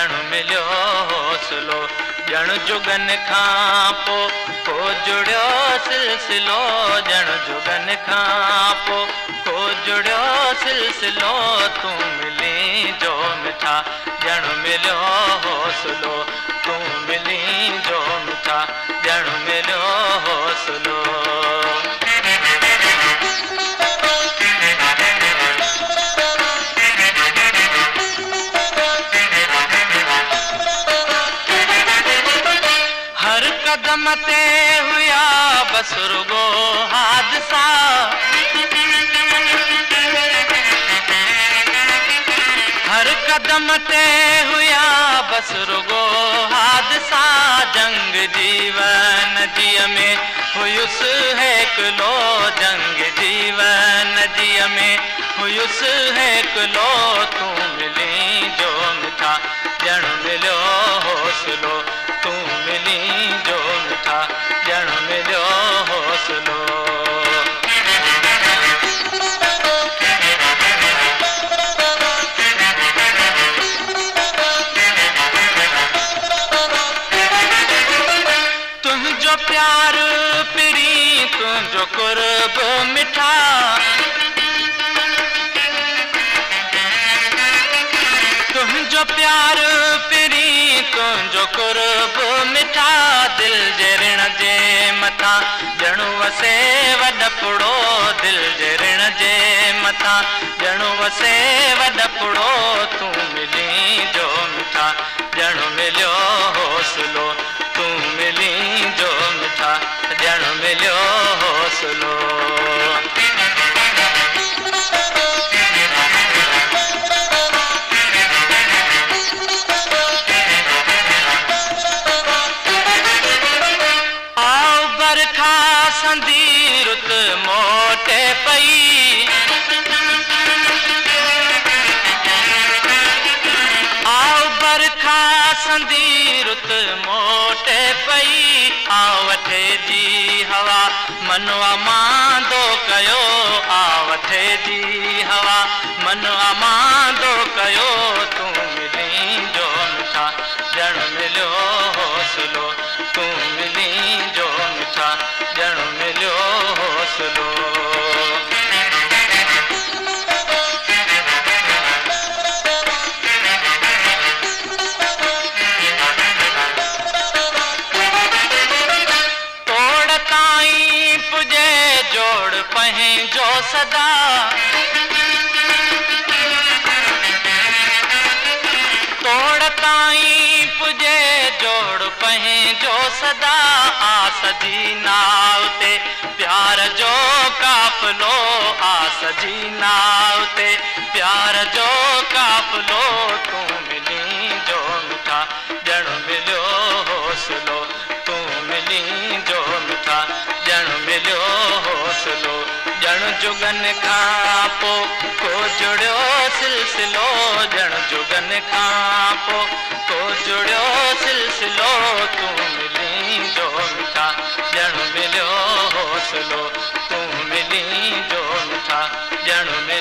ॼण मिलियो हौसलो, ॼण जुगन खां पोइ को जुड़ियो सिलसिलो, ॼण जुगन खां पोइ को जुड़ियो सिलसिलो, तूं मिली जो मिठा ॼण मिलियो हौसलो, तूं मिली जो मिठा ॼण मिलियो हौसलो। हर कदम ते हुया बस रुगो हादसा, हर कदम ते हुया बस रुगो हादसा, जंग जीवन जीअ में हुयुसि हेकलो, जंग जीवन जीअ में हुयुसि हेकलो, तूं मिली जो मिठा ॼण मिलियो हौसलो, तूं मिली जो मिठा ॼण मिलियो हौसलो। तुंहिंजो प्यार पिरी तुंहिंजो कुर्ब मिठा, तुंहिंजो प्यार पिरी तुंहिंजो कुर्ब मिठा, दिल जे ऋण जे मथां ॼण वसे वॾपुड़ो, दिल जे ऋण जे मथां ॼण वसे वॾपुड़ो, तूं मिली जो मिठा ॼण मिलियो हौसलो, तूं मिली जो मिठा ॼण मिलियो हौसलो। आओ बरखा संदी रुत मोटे पई, आओ बरखा संदी रुत मोटे पई, आओ वठे जी हवा मनवा मांदो कयो, आ वठे जी हवा मनवा मांदो कयो, तूं मिली जो मिठा ॼण मिलियो हौसलो, तूं मिली जो मिठा ॼण मिलियो हौसलो। तोड़ ताईं पुॼे जोड़ पंहिंजो सदा, तोड़ ताईं पुॼे जोड़ पंहिंजो सदा, आस जी नाव ते प्यार जो काफ़िलो, आस जी नाव ते प्यार जो काफ़िलो, तूं मिली जो मिठा ॼण मिलियो हौसलो, तूं मिली जो मिठा ॼण मिलियो हौसलो, ॼण जुगन खां पोइ को जुड़ियो सिलसिलो, ॼण जुगन खां पोइ को जुड़ियो सिलसिलो, तूं मिली जो मिठा ॼण मिलियो हौसलो, तूं मिली जो मिठा ॼण मिलियो